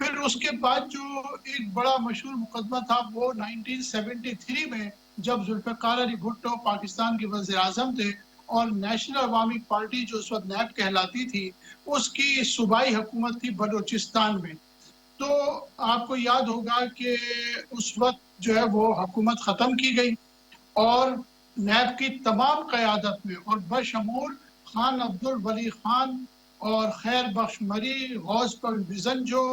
پھر اس کے بعد جو ایک بڑا مشہور مقدمہ تھا وہ 1973 میں جب ذوالفقار علی بھٹو پاکستان کے وزیر اعظم تھے اور نیشنل عوامی پارٹی جو اس وقت نیب کہلاتی تھی اس کی صوبائی حکومت تھی بلوچستان میں. تو آپ کو یاد ہوگا کہ اس وقت جو ہے وہ حکومت ختم کی گئی اور نیب کی تمام قیادت میں اور بشمول خان عبدالولی خان اور خیر بخش مری، غوث بزنجو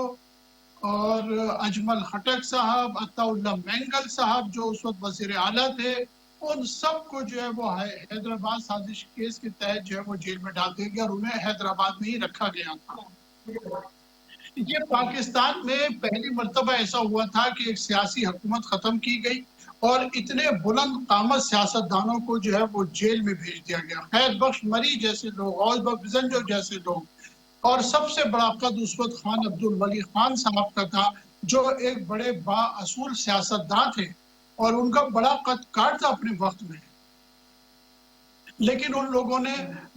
اور اجمل خٹک صاحب، عطا اللہ مینگل صاحب جو اس وقت وزیر اعلیٰ تھے، ان سب کو جو ہے وہ حیدرآباد سازش کیس کے تحت جو ہے وہ جیل میں ڈال دیا گیا اور انہیں حیدرآباد میں ہی رکھا گیا تھا. یہ پاکستان میں پہلی مرتبہ ایسا ہوا تھا کہ ایک سیاسی حکومت ختم کی گئی اور اتنے بلند قامت سیاستدانوں کو جو ہے وہ جیل میں بھیج دیا گیا. خیر بخش مری جیسے لوگ، غوث بخش بزنجو جیسے لوگ، اور سب سے بڑا قد اس وقت خان عبدالولی خان صاحب کا تھا جو ایک بڑے با اصول سیاستدان تھے اور ان کا بڑا قد کاٹ تھا اپنے وقت میں، لیکن ان لوگوں نے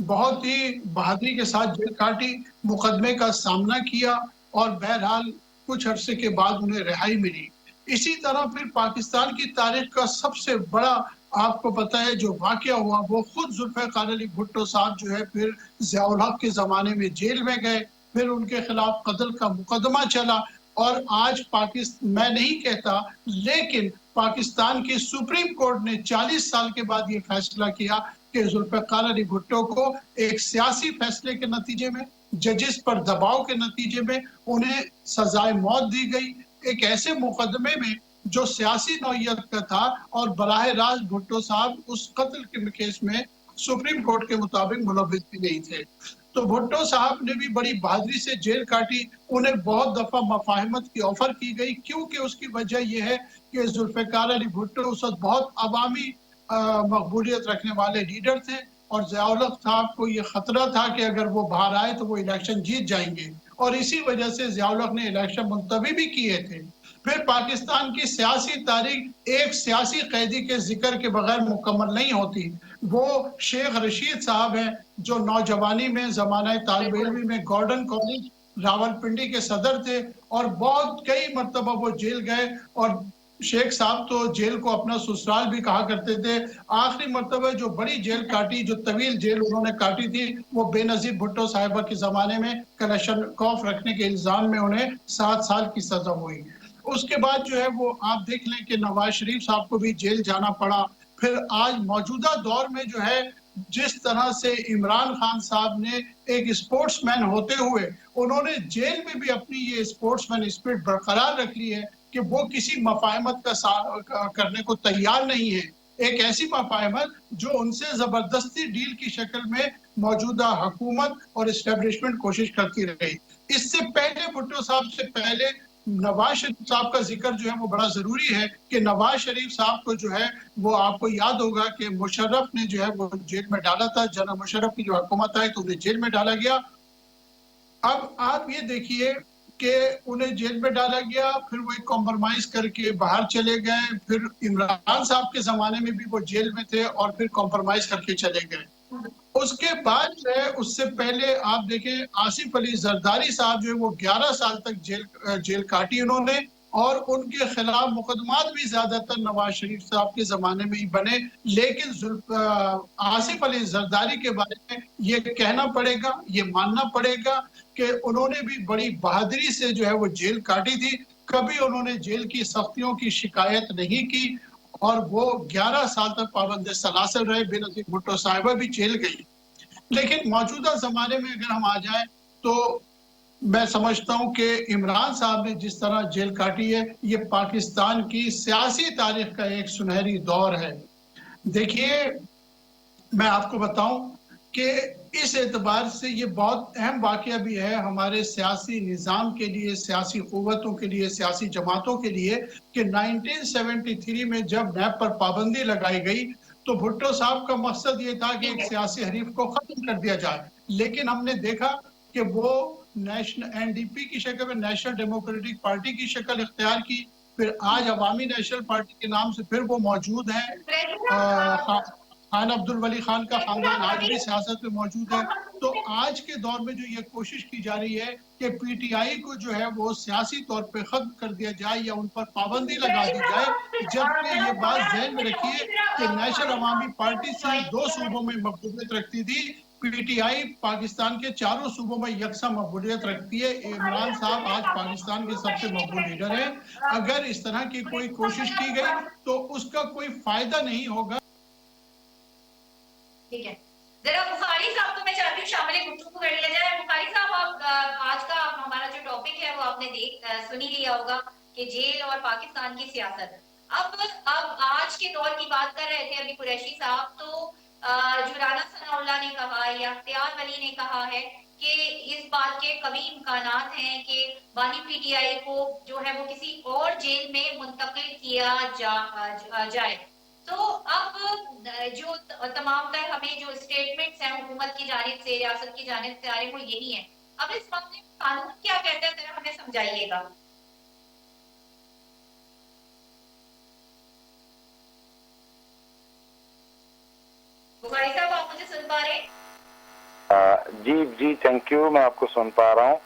بہت ہی بہادری کے ساتھ جیل کاٹی، مقدمے کا سامنا کیا اور بہرحال کچھ عرصے کے بعد انہیں رہائی ملی. اسی طرح پھر پاکستان کی تاریخ کا سب سے بڑا آپ کو پتہ ہے جو واقعہ ہوا وہ خود ذوالفقار علی بھٹو صاحب جو ہے پھر ضیاء الحق کے زمانے میں جیل میں گئے، پھر ان کے خلاف قتل کا مقدمہ چلا اور آج میں نہیں کہتا لیکن پاکستان کی سپریم کورٹ نے 40 سال کے بعد یہ فیصلہ کیا کہ ذوالفقار علی بھٹو کو ایک سیاسی فیصلے کے نتیجے میں، ججز پر دباؤ کے نتیجے میں انہیں سزائے موت دی گئی، ایک ایسے مقدمے میں جو سیاسی نوعیت کا تھا اور براہ راست بھٹو صاحب اس قتل کے کیس میں سپریم کورٹ کے مطابق ملوث بھی نہیں تھے. تو بھٹو صاحب نے بھی بڑی بہادری سے جیل کاٹی، انہیں بہت دفعہ مفاہمت کی آفر کی گئی کیونکہ اس کی وجہ یہ ہے کہ ذوالفقار علی بھٹو اس وقت بہت عوامی مقبولیت رکھنے والے لیڈر تھے اور ضیاء الحق صاحب کو یہ خطرہ تھا کہ اگر وہ باہر آئے تو وہ الیکشن جیت جائیں گے اور اسی وجہ سے ضیاء الحق نے الیکشن ملتوی بھی کیے تھے. پھر پاکستان کی سیاسی تاریخ ایک سیاسی قیدی کے ذکر کے بغیر مکمل نہیں ہوتی. وہ شیخ رشید صاحب ہیں جو نوجوانی میں زمانہ طالب علمی میں گورڈن کالج راولپنڈی کے صدر تھے اور بہت کئی مرتبہ وہ جیل گئے اور شیخ صاحب تو جیل کو اپنا سسرال بھی کہا کرتے تھے. آخری مرتبہ جو بڑی جیل کاٹی، جو طویل جیل انہوں نے کاٹی تھی، وہ بے نظیر بھٹو صاحبہ کے زمانے میں کلاشنکوف رکھنے کے الزام میں انہیں 7 سال کی سزا ہوئی. اس کے بعد جو ہے وہ آپ دیکھ لیں کہ نواز شریف صاحب کو بھی جیل جانا پڑا. پھر آج موجودہ دور میں جو ہے جس طرح سے عمران خان صاحب نے ایک اسپورٹس مین ہوتے ہوئے انہوں نے جیل میں بھی اپنی یہ اسپورٹس مین اسپرٹ برقرار رکھ لی ہے کہ وہ کسی مفاہمت کا کرنے کو تیار نہیں ہے. ایک ایسی مفاہمت جو ان سے زبردستی ڈیل کی شکل میں موجودہ حکومت اور اسٹیبلشمنٹ کوشش کرتی رہی. اس سے پہلے بھٹو صاحب سے پہلے نواز شریف صاحب کا ذکر جو ہے وہ بڑا ضروری ہے کہ نواز شریف صاحب کو جو ہے وہ آپ کو یاد ہوگا کہ مشرف نے جو ہے وہ جیل میں ڈالا تھا. جنرل مشرف کی جو حکومت آئی تو انہیں جیل میں ڈالا گیا. اب آپ یہ دیکھیے کہ انہیں جیل میں ڈالا گیا، پھر وہ ایک کمپرمائز کر کے باہر چلے گئے، پھر عمران صاحب کے زمانے میں بھی وہ جیل میں تھے اور پھر کمپرمائز کر کے چلے گئے. اس کے بعد جو ہے اس سے پہلے آپ دیکھیں آصف علی زرداری صاحب جو ہے وہ 11 سال تک جیل کاٹی انہوں نے اور ان کے خلاف مقدمات بھی زیادہ تر نواز شریف صاحب کے زمانے میں ہی بنے. لیکن آصف علی زرداری کے بارے میں یہ کہنا پڑے گا، یہ ماننا پڑے گا کہ انہوں نے بھی بڑی بہادری سے جو ہے وہ جیل کاٹی تھی. کبھی انہوں نے جیل کی سختیوں کی شکایت نہیں کی اور وہ 11 سال تک پابند سلاسل رہے. بے نظیر بھٹو صاحبہ بھی جیل گئی. لیکن موجودہ زمانے میں اگر ہم آ جائیں تو میں سمجھتا ہوں کہ عمران صاحب نے جس طرح جیل کاٹی ہے یہ پاکستان کی سیاسی تاریخ کا ایک سنہری دور ہے. دیکھیے میں آپ کو بتاؤں کہ اس اعتبار سے یہ بہت اہم واقعہ بھی ہے ہمارے سیاسی نظام کے لیے، سیاسی قوتوں کے لیے، سیاسی جماعتوں کے لیے کہ 1973 میں جب نیب پر پابندی لگائی گئی تو بھٹو صاحب کا مقصد یہ تھا کہ ایک سیاسی حریف کو ختم کر دیا جائے. لیکن ہم نے دیکھا کہ وہ این ڈی پی کی شکل میں نیشنل ڈیموکریٹک پارٹی کی شکل اختیار کی، پھر آج عوامی نیشنل پارٹی کے نام سے پھر وہ موجود ہیں. خان عبدالولی خان کا خاندان آج بھی سیاست میں موجود ہے. تو آج کے دور میں جو یہ کوشش کی جا رہی ہے کہ پی ٹی آئی کو جو ہے وہ سیاسی طور پہ ختم کر دیا جائے یا ان پر پابندی لگا دی جائے، جبکہ یہ بات ذہن میں رکھیے کہ نیشنل عوامی پارٹی صرف 2 صوبوں میں مقبولیت رکھتی تھی، پی ٹی آئی پاکستان کے 4 صوبوں میں یکساں مقبولیت رکھتی ہے۔ عمران صاحب آج پاکستان کے سب سے مقبول لیڈر ہیں، اگر اس طرح کی کوئی کوشش کی گئی تو اس کا کوئی فائدہ نہیں ہوگا۔ ٹھیک ہے، ذرا بخاری صاحب کو میں چاہتی ہوں شامل گفتگو کر لیا جائے۔ بخاری صاحب، آپ آج کا ہمارا جو ٹاپک ہے وہ آپ نے سنی لیا ہوگا کہ جیل اور پاکستان کی سیاست۔ اب آج کے دور کی بات کر رہے تھے ابھی قریشی صاحب، تو جو رانا ثناء اللہ نے کہا یا اختیار ولی نے کہا ہے کہ اس بات کے کبھی امکانات ہیں کہ بانی پی ٹی آئی کو جو ہے وہ کسی اور جیل میں منتقل کیا جائے۔ تو اب جو تمام تر ہمیں جو اسٹیٹمنٹس ہیں حکومت کی جانب سے، ریاست کی جانب سے آ رہے ہیں وہ یہی ہیں۔ اب اس معاملے میں قانون کیا کہتا ہے، ذرا ہمیں سمجھائیے گا۔ بخاری صاحب، آپ مجھے سن پا رہے ہیں؟ جی تھینک یو، میں آپ کو سن پا رہا ہوں۔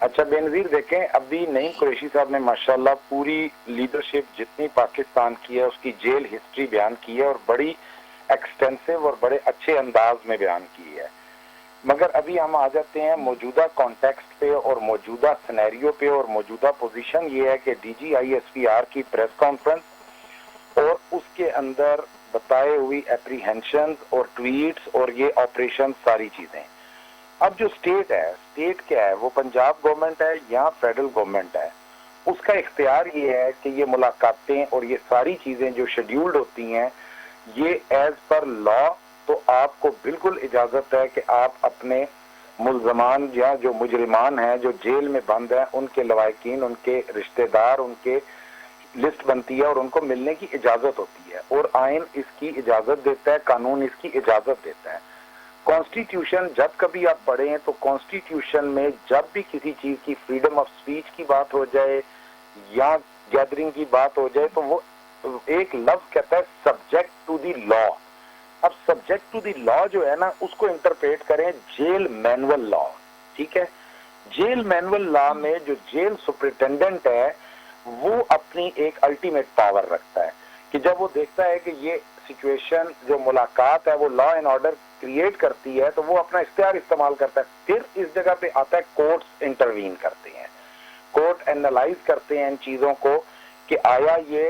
اچھا بے نظیر، دیکھیں ابھی نعیم قریشی صاحب نے ماشاءاللہ پوری لیڈرشپ جتنی پاکستان کی ہے اس کی جیل ہسٹری بیان کی ہے اور بڑی ایکسٹینسو اور بڑے اچھے انداز میں بیان کی ہے، مگر ابھی ہم آ جاتے ہیں موجودہ کانٹیکسٹ پہ اور موجودہ سینیریو پہ، اور موجودہ پوزیشن یہ ہے کہ D G I S P R کی پریس کانفرنس اور اس کے اندر بتائے ہوئی اپریہنشنز اور ٹویٹس اور یہ آپریشن ساری چیزیں۔ اب جو اسٹیٹ ہے، اسٹیٹ کیا ہے، وہ پنجاب گورنمنٹ ہے یا فیڈرل گورنمنٹ ہے، اس کا اختیار یہ ہے کہ یہ ملاقاتیں اور یہ ساری چیزیں جو شیڈیولڈ ہوتی ہیں یہ ایز پر لا تو آپ کو بالکل اجازت ہے کہ آپ اپنے ملزمان یا جو مجرمان ہیں جو جیل میں بند ہیں ان کے لواحقین، ان کے رشتہ دار، ان کے لسٹ بنتی ہے اور ان کو ملنے کی اجازت ہوتی ہے، اور آئین اس کی اجازت دیتا ہے، قانون اس کی اجازت دیتا ہے۔ کانسٹیٹیوشن جب کبھی آپ پڑھیں ہیں تو کانسٹیٹیوشن میں جب بھی کسی چیز کی فریڈم آف سپیچ کی بات ہو جائے یا گیدرنگ کی بات ہو جائے تو وہ ایک لفظ کہتا ہے سبجیکٹ ٹو دی لا۔ اب سبجیکٹ ٹو دی لا جو ہے نا اس کو انٹرپریٹ کریں جیل مینول لا، ٹھیک ہے؟ جیل مینول لا میں جو جیل سپرنٹینڈنٹ ہے وہ اپنی ایک الٹیمیٹ پاور رکھتا ہے کہ جب وہ دیکھتا ہے کہ یہ سچویشن جو ملاقات ہے وہ لا اینڈ آرڈر کریٹ کرتی ہے تو وہ اپنا اختیار استعمال کرتا ہے۔ پھر اس جگہ پہ آتا ہے کورٹس انٹروین کرتے ہیں، کورٹ اینالائز کرتے ہیں ان چیزوں کو کہ آیا یہ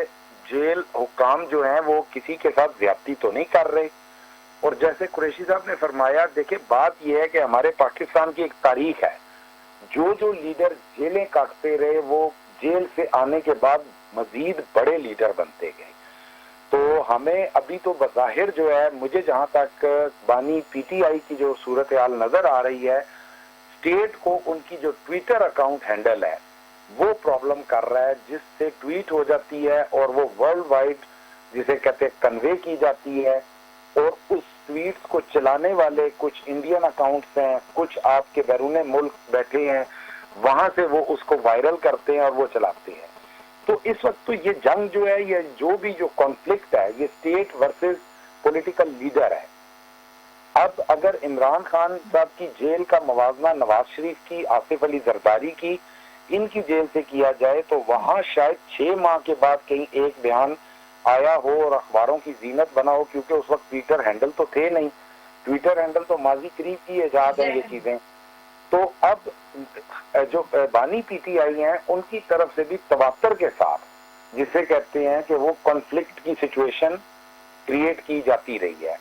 جیل حکام جو ہیں وہ کسی کے ساتھ زیادتی تو نہیں کر رہے۔ اور جیسے قریشی صاحب نے فرمایا، دیکھیں بات یہ ہے کہ ہمارے پاکستان کی ایک تاریخ ہے، جو لیڈر جیلیں کاٹتے رہے وہ جیل سے آنے کے بعد مزید بڑے لیڈر بنتے گئے۔ تو ہمیں ابھی تو بظاہر جو ہے، مجھے جہاں تک بانی پی ٹی آئی کی جو صورتحال نظر آ رہی ہے، اسٹیٹ کو ان کی جو ٹویٹر اکاؤنٹ ہینڈل ہے وہ پرابلم کر رہا ہے، جس سے ٹویٹ ہو جاتی ہے اور وہ ورلڈ وائڈ جسے کہتے ہیں کنوے کی جاتی ہے، اور اس ٹویٹس کو چلانے والے کچھ انڈین اکاؤنٹس ہیں، کچھ آپ کے بیرون ملک بیٹھے ہیں، وہاں سے وہ اس کو وائرل کرتے ہیں اور وہ چلاتے ہیں۔ تو اس وقت تو یہ جنگ جو ہے، یہ جو بھی جو کانفلکٹ ہے، یہ اسٹیٹ ورسز پولیٹیکل لیڈر ہے۔ اب اگر عمران خان صاحب کی جیل کا موازنہ نواز شریف کی، آصف علی زرداری کی، ان کی جیل سے کیا جائے تو وہاں شاید 6 ماہ کے بعد کہیں ایک بیان آیا ہو اور اخباروں کی زینت بنا ہو، کیونکہ اس وقت ٹویٹر ہینڈل تو تھے نہیں، ٹویٹر ہینڈل تو ماضی قریب کی ایجاد ہیں یہ چیزیں۔ تو اب جو بانی پی ٹی آئی ہیں ان کی طرف سے بھی تواتر کے ساتھ، جسے کہتے ہیں کہ وہ کنفلکٹ کی سچویشن کریٹ کی جاتی رہی ہے۔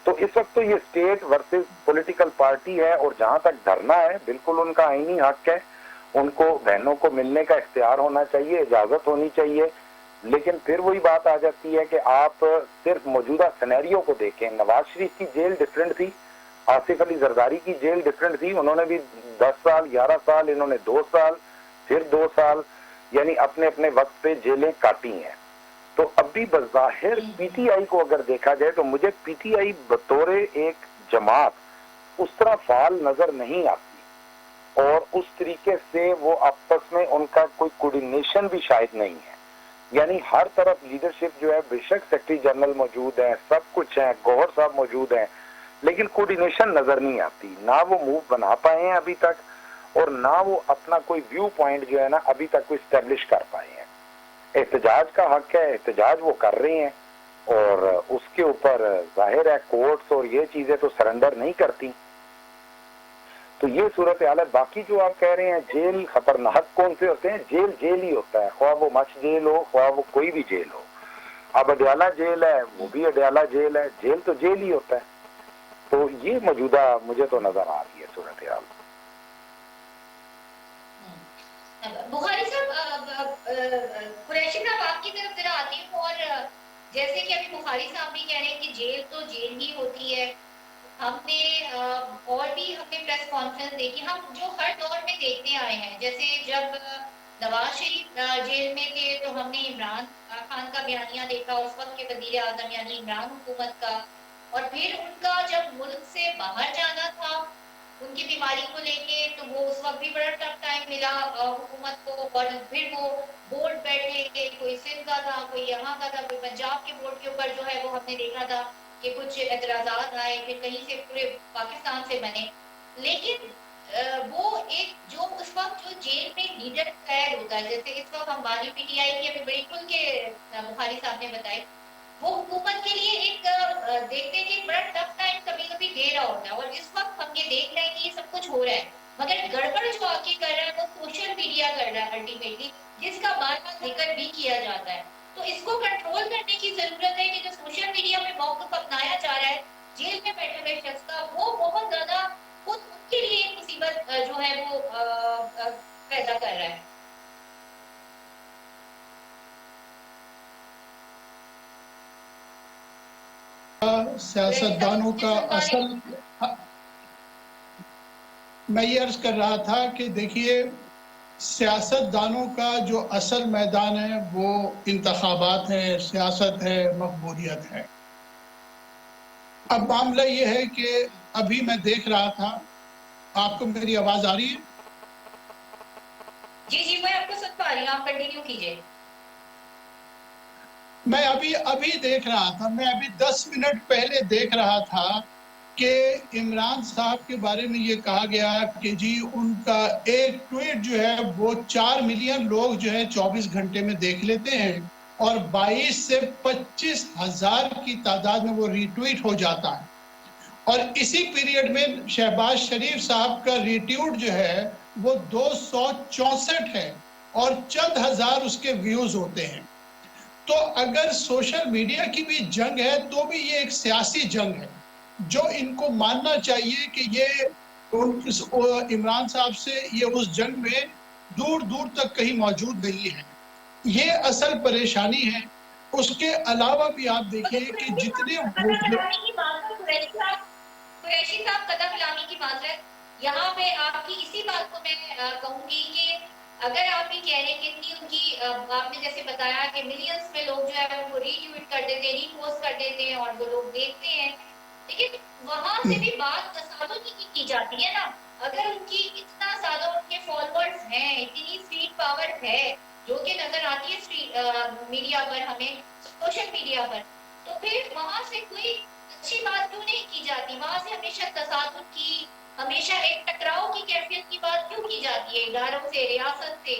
تو اس وقت تو یہ اسٹیٹ ورسز پولیٹیکل پارٹی ہے، اور جہاں تک دھرنا ہے بالکل ان کا آئینی حق ہے، ان کو بہنوں کو ملنے کا اختیار ہونا چاہیے، اجازت ہونی چاہیے۔ لیکن پھر وہی بات آ جاتی ہے کہ آپ صرف موجودہ سینیریو کو دیکھیں۔ نواز شریف کی جیل ڈیفرنٹ تھی، آصف علی زرداری کی جیل ڈیفرنٹ تھی، انہوں نے بھی 10 سال 11 سال، انہوں نے 2 سال پھر 2 سال، یعنی اپنے اپنے وقت پہ جیلیں کاٹی ہیں۔ تو اب بھی بظاہر پی ٹی آئی کو اگر دیکھا جائے تو مجھے پی ٹی آئی بطور ایک جماعت اس طرح فعال نظر نہیں آتی، اور اس طریقے سے وہ آپس میں ان کا کوئی کوارڈینیشن بھی شاید نہیں ہے۔ یعنی ہر طرف لیڈرشپ جو ہے، بے شک سیکرٹری جنرل موجود ہیں، سب کچھ ہیں، گوہر صاحب موجود ہیں، لیکن کوڈینیشن نظر نہیں آتی، نہ وہ موو بنا پائے ہیں ابھی تک، اور نہ وہ اپنا کوئی ویو پوائنٹ جو ہے نا ابھی تک کوئی اسٹیبلش کر پائے ہیں۔ احتجاج کا حق ہے، احتجاج وہ کر رہے ہیں، اور اس کے اوپر ظاہر ہے کورٹس اور یہ چیزیں تو سرنڈر نہیں کرتی۔ تو یہ صورتحال ہے۔ باقی جو آپ کہہ رہے ہیں جیل خطرناک کون سے ہوتے ہیں، جیل جیل ہی ہوتا ہے، خواہ وہ مچھ جیل ہو، خواہ وہ کوئی بھی جیل ہو۔ اب اڈیالہ جیل ہے، وہ بھی اڈیالہ جیل ہے، جیل تو جیل ہی ہوتا ہے۔ تو یہ موجودہ مجھے تو نظر آ رہی ہے صورتحال۔ بخاری صاحب، قریشی صاحب آپ کی طرف ذرا آتی ہوں، اور جیسے کہ ابھی بخاری صاحب بھی کہہ رہے ہیں کہ جیل تو جیل ہی ہوتی ہے، ہم نے اور بھی ہم نے پریس کانفرنس دیکھی، ہم جو ہر دور میں دیکھتے آئے ہیں، جیسے جب نواز شریف جیل میں تھے تو ہم نے عمران خان کا بیانیہ دیکھا، اس وقت کے وزیر اعظم یعنی عمران حکومت کا، اور پھر ان کا جب ملک سے باہر جانا تھا ان کی بیماری کو لے کے، تو وہ اس وقت بھی بڑا ٹف ٹائم ملا حکومت کو، اور پھر وہ بورڈ بیٹھے کہ کوئی سندھ کا تھا، کوئی یہاں کا تھا، کوئی پنجاب کے بورڈ کے اوپر جو ہے وہ ہم نے دیکھا تھا کہ کچھ اعتراضات آئے، پھر کہیں سے پورے پاکستان سے بنے، لیکن وہ ایک جو اس وقت جو جیل میں لیڈر قید ہوتا ہے، جیسے اس وقت ہم بانی پی ٹی آئی کی ابھی بڑی کھل کے بخاری صاحب نے بتائی، وہ حکومت کے لیے ایک دیکھتے ہیں کہ ایک بڑا ٹف ٹائم کبھی کبھی دے رہا ہوتا ہے، اور اس وقت ہم یہ دیکھ رہے ہیں کہ یہ سب کچھ ہو رہا ہے، مگر گڑبڑ جو آ کے کر رہا ہے وہ سوشل میڈیا کر رہا ہے الٹیمیٹلی، جس کا بار بار ذکر بھی کیا جاتا ہے۔ تو اس کو کنٹرول کرنے کی ضرورت ہے کہ جو سوشل میڈیا میں موقف اپنایا جا رہا ہے جیل میں بیٹھے ہوئے شخص کا، وہ بہت زیادہ خود ان کے لیے ایک مصیبت جو ہے وہ پیدا کر رہا ہے۔ سیاستدانوں کا اصل، میں یہ عرض کر رہا تھا کہ دیکھیے سیاستدانوں کا جو اصل میدان ہے وہ انتخابات ہے، سیاست ہے، مقبولیت ہے۔ اب معاملہ یہ ہے کہ ابھی میں دیکھ رہا تھا، آپ کو میری آواز آ رہی ہے؟ جی میں آپ کو سن پا رہی ہوں، آپ کنٹینیو کیجئے۔ میں ابھی دیکھ رہا تھا، میں ابھی 10 منٹ پہلے دیکھ رہا تھا کہ عمران صاحب کے بارے میں یہ کہا گیا کہ جی ان کا ایک ٹویٹ جو ہے وہ 4 ملین لوگ جو ہے 24 گھنٹے میں دیکھ لیتے ہیں، اور 22 سے 25 ہزار کی تعداد میں وہ ری ٹویٹ ہو جاتا ہے، اور اسی پیریڈ میں شہباز شریف صاحب کا ری ٹویٹ جو ہے وہ 264 ہے، اور چند ہزار اس کے ویوز ہوتے ہیں۔ تو اگر سوشل میڈیا کی بھی جنگ ہے تو بھی یہ ایک سیاسی جنگ ہے، جو ان کو ماننا چاہیے کہ یہ عمران صاحب سے یہ اس جنگ میں دور دور تک کہیں موجود نہیں ہے، یہ اصل پریشانی ہے۔ اس کے علاوہ بھی آپ دیکھیں کہ جتنے قریشی صاحب قدم لامی کی معذرت، یہاں پہ آپ کی اسی بات کو میں کہوں گی کہ اگر آپ یہ کہہ رہے ہیں کہ اتنی ان کی آپ نے جیسے بتایا کہ ملینز میں لوگ جو ہے ان کو ری ٹویٹ کر دیتے ہیں، ری پوسٹ کر دیتے ہیں، اور وہ لوگ دیکھتے ہیں، لیکن وہاں سے بھی بات تصادم کی جاتی ہے نا، اگر ان کی اتنا زیادہ ان کے فالوورز ہیں، اتنی اسٹریٹ پاور ہے جو کہ نظر آتی ہے میڈیا پر، ہمیں سوشل میڈیا پر، تو پھر وہاں سے کوئی اچھی بات کیوں نہیں کی جاتی؟ وہاں سے ہمیشہ تصادم کی، ہمیشہ ایک ٹکراؤ کی کیفیت کی بات کیوں کی جاتی ہے اداروں سے، ریاست سے؟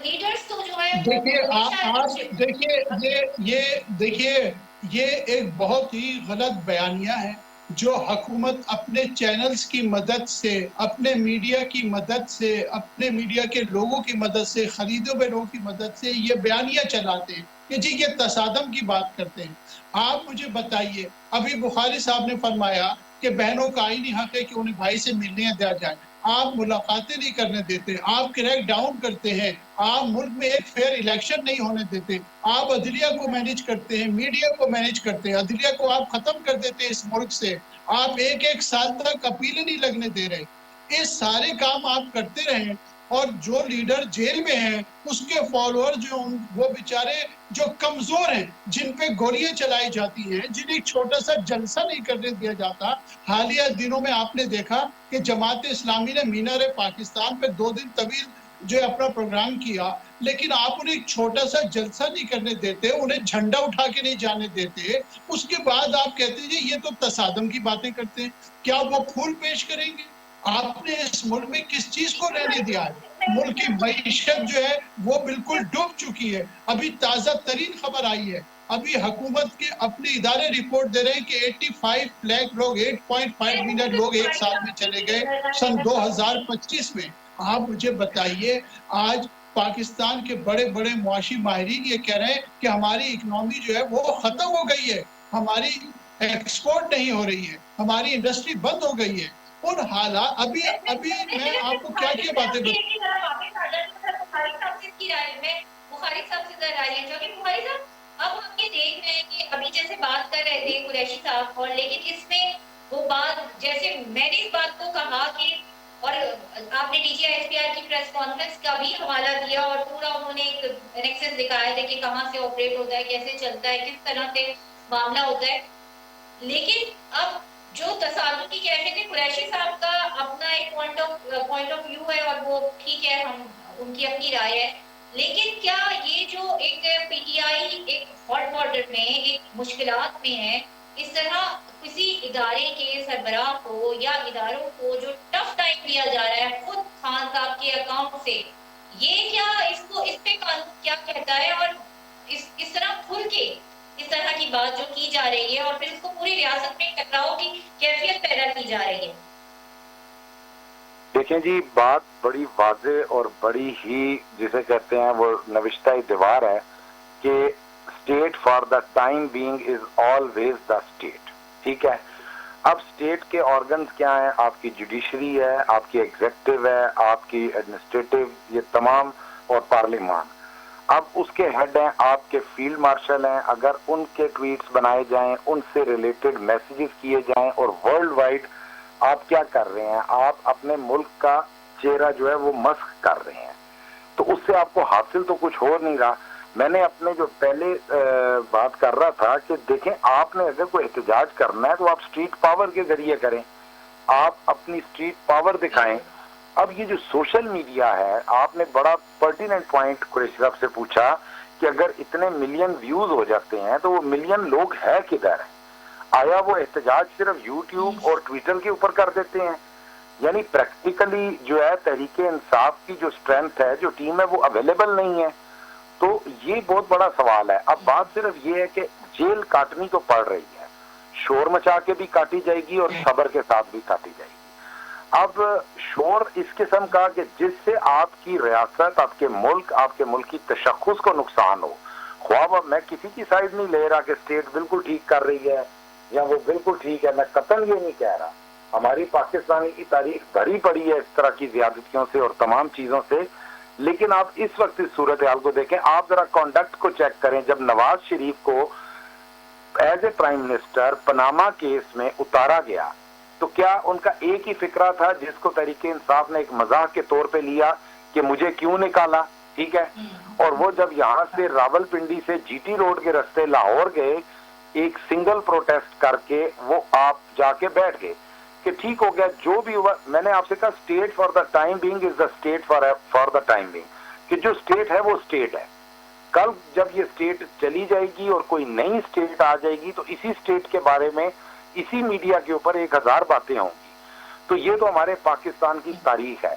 لیڈرز تو جو ہے دیکھیے یہ ایک بہت ہی غلط بیانیہ ہے جو حکومت اپنے چینلز کی مدد سے، اپنے میڈیا کی مدد سے، اپنے میڈیا کے لوگوں کی مدد سے، خریدے ہوئے لوگوں کی مدد سے یہ بیانیہ چلاتے ہیں کہ جی یہ تصادم کی بات کرتے ہیں۔ آپ مجھے بتائیے، ابھی بخاری صاحب نے فرمایا کہ بہنوں کا آئینی حق ہے کہ انہیں بھائی سے ملنے دیا جائے، آپ ملاقاتیں نہیں کرنے دیتے، آپ کریک ڈاؤن کرتے ہیں، آپ ملک میں ایک فیئر الیکشن نہیں ہونے دیتے، آپ عدلیہ کو مینیج کرتے ہیں، میڈیا کو مینیج کرتے ہیں، عدلیہ کو آپ ختم کر دیتے ہیں اس ملک سے، آپ ایک سال تک اپیلیں نہیں لگنے دے رہے، یہ سارے کام آپ کرتے رہیں، اور جو لیڈر جیل میں ہیں اس کے فالوور جو وہ بیچارے جو کمزور ہیں، جن پہ گولیاں چلائی جاتی ہیں، جنہیں ایک چھوٹا سا جلسہ نہیں کرنے دیا جاتا۔ حالیہ دنوں میں آپ نے دیکھا کہ جماعت اسلامی نے مینار پاکستان پہ 2 دن طویل جو اپنا پروگرام کیا، لیکن آپ انہیں ایک چھوٹا سا جلسہ نہیں کرنے دیتے، انہیں جھنڈا اٹھا کے نہیں جانے دیتے، اس کے بعد آپ کہتے ہیں جی یہ تو تصادم کی باتیں کرتے ہیں. کیا وہ پھول پیش کریں گے؟ آپ نے اس ملک میں کس چیز کو رہنے دیا ہے؟ ملک کی معیشت جو ہے وہ بالکل ڈوب چکی ہے. ابھی تازہ ترین خبر آئی ہے، ابھی حکومت کے اپنے ادارے رپورٹ دے رہے ہیں کہ 85 لاکھ لوگ، 8.5 ملین لوگ ایک سال میں چلے گئے سن 2025 میں. آپ مجھے بتائیے، آج پاکستان کے بڑے بڑے معاشی ماہرین یہ کہہ رہے ہیں کہ ہماری اکنامی جو ہے وہ ختم ہو گئی ہے، ہماری ایکسپورٹ نہیں ہو رہی ہے، ہماری انڈسٹری بند ہو گئی ہے. ان حالات ابھی میں آپ کو کیا کیا باتیں بتاؤں. بخاری صاحب سے ذرا آئیے، جو کہ بخاری صاحب اب ہم یہ دیکھ رہے ہیں کہ ابھی جیسے بات کر رہے تھے قریشی صاحب، اور لیکن اس میں وہ بات، جیسے میں نے اس بات کو کہا کہ، اور آپ نے D G S P R کی پریس کانفرنس کا بھی حوالہ دیا اور پورا انہوں نے ایک انیکسس دکھایا تھا کہ کہاں سے آپریٹ ہوتا ہے، کیسے چلتا ہے، کس طرح سے معاملہ ہوتا ہے. لیکن اب جو تصادم کی کیفیت ہے، قریشی صاحب کا اپنا ایک پوائنٹ آف ویو ہے اور وہ ٹھیک ہے، ہم ان کی اپنی رائے ہے. لیکن کیا یہ جو ایک پی ٹی آئی ایک ہاٹ واٹر میں، ایک مشکلات میں ہے، اس طرح کسی ادارے کے سربراہ کو یا اداروں کو جو ٹف ٹائم دیا جا رہا ہے خود خان صاحب کے اکاؤنٹ سے، یہ کیا اس پہ قانون کیا کہتا ہے؟ اور اس طرح کھل کے اس طرح کی بات جو کی جا رہی ہے اور پھر اس کو پوری ریاست میں ٹکراؤ کی کیفیت پیدا کی جا رہی ہے. دیکھیں جی، بات بڑی واضح اور بڑی ہی جسے کہتے ہیں وہ نوشتہ دیوار ہے کہ state for the time being is always the state. ٹھیک ہے، اب اسٹیٹ کے آرگنز کیا ہیں؟ آپ کی جوڈیشری ہے، آپ کی ایگزیکٹو ہے، آپ کی ایڈمنسٹریٹو، یہ تمام، اور پارلیمان. اب اس کے ہیڈ ہیں آپ کے فیلڈ مارشل ہیں. اگر ان کے ٹویٹس بنائے جائیں، ان سے ریلیٹڈ میسیجز کیے جائیں، اور ورلڈ وائڈ آپ کیا کر رہے ہیں؟ آپ اپنے ملک کا چہرہ جو ہے وہ مسخ کر رہے ہیں. تو اس سے آپ کو حاصل تو کچھ ہو نہیں رہا. میں نے اپنے جو پہلے بات کر رہا تھا کہ دیکھیں، آپ نے اگر کوئی احتجاج کرنا ہے تو آپ اسٹریٹ پاور کے ذریعے کریں، آپ اپنی اسٹریٹ پاور دکھائیں. اب یہ جو سوشل میڈیا ہے، آپ نے بڑا پرٹیننٹ پوائنٹ قریشی صاحب سے پوچھا کہ اگر اتنے ملین ویوز ہو جاتے ہیں تو وہ ملین لوگ ہے کدھر؟ آیا وہ احتجاج صرف یوٹیوب اور ٹویٹر کے اوپر کر دیتے ہیں؟ یعنی پریکٹیکلی جو ہے تحریک انصاف کی جو اسٹرینتھ ہے، جو ٹیم ہے، وہ اویلیبل نہیں ہے. تو یہ بہت بڑا سوال ہے. اب بات صرف یہ ہے کہ جیل کاٹنی تو پڑ رہی ہے، شور مچا کے بھی کاٹی جائے گی اور صبر کے ساتھ بھی کاٹی جائے گی. اب شور اس قسم کا کہ جس سے آپ کی ریاست، آپ کے ملک کی تشخص کو نقصان ہو. خواب اب میں کسی کی سائڈ نہیں لے رہا کہ اسٹیٹ بالکل ٹھیک کر رہی ہے یا وہ بالکل ٹھیک ہے، میں قطعاً یہ نہیں کہہ رہا. ہماری پاکستانی کی تاریخ بھری پڑی ہے اس طرح کی زیادتیوں سے اور تمام چیزوں سے. لیکن آپ اس وقت اس صورتحال کو دیکھیں، آپ ذرا کانڈکٹ کو چیک کریں. جب نواز شریف کو as a prime minister Panama case میں اتارا گیا تو کیا ان کا ایک ہی فکرہ تھا جس کو تحریک انصاف نے ایک مزاح کے طور پہ لیا کہ مجھے کیوں نکالا؟ ٹھیک ہے. اور وہ جب یہاں سے راول پنڈی سے جی ٹی روڈ کے رستے لاہور گئے، ایک سنگل پروٹیسٹ کر کے وہ آپ جا کے بیٹھ گئے کہ ٹھیک ہو گیا جو بھی ہوا. میں نے آپ سے کہا state for the time being is the state for the time being, کہ جو اسٹیٹ ہے وہ اسٹیٹ ہے. کل جب یہ اسٹیٹ چلی جائے گی اور کوئی نئی اسٹیٹ آ جائے گی تو اسی اسٹیٹ کے بارے میں اسی میڈیا کے اوپر 1000 باتیں ہوں گی. تو یہ تو ہمارے پاکستان کی تاریخ ہے.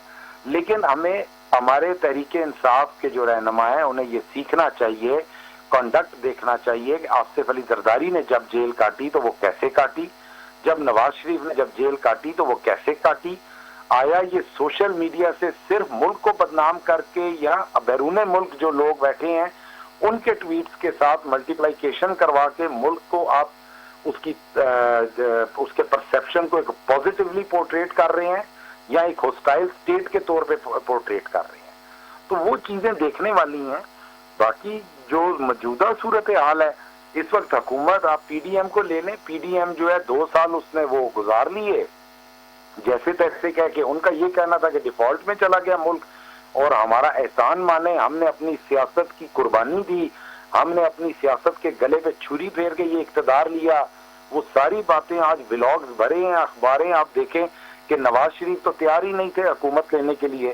لیکن ہمیں ہمارے تحریک انصاف کے جو رہنما ہیں انہیں یہ سیکھنا چاہیے، کنڈکٹ دیکھنا چاہیے کہ آصف علی زرداری نے جب جیل کاٹی تو وہ کیسے کاٹی، جب نواز شریف نے جب جیل کاٹی تو وہ کیسے کاٹی. آیا یہ سوشل میڈیا سے صرف ملک کو بدنام کر کے یا بیرون ملک جو لوگ بیٹھے ہیں ان کے ٹویٹس کے ساتھ ملٹیپلائیکیشن کروا کے ملک کو آپ اس کے پرسیپشن کو ایک پوزیٹیولی پورٹریٹ کر رہے ہیں یا ایک ہوسٹائل اسٹیٹ کے طور پہ پورٹریٹ کر رہے ہیں؟ تو وہ چیزیں دیکھنے والی ہیں. باقی جو موجودہ صورتحال ہے اس وقت، حکومت آپ پی ڈی ایم کو لے لیں، پی ڈی ایم جو ہے 2 سال اس نے وہ گزار لیے جیسے تیسے کہہ کے. ان کا یہ کہنا تھا کہ ڈیفالٹ میں چلا گیا ملک اور ہمارا احسان مانے، ہم نے اپنی سیاست کی قربانی دی، ہم نے اپنی سیاست کے گلے پہ چھری پھیر کے یہ اقتدار لیا. وہ ساری باتیں آج ولاگز بھرے ہیں، اخباریں آپ دیکھیں کہ نواز شریف تو تیار ہی نہیں تھے حکومت لینے کے لیے.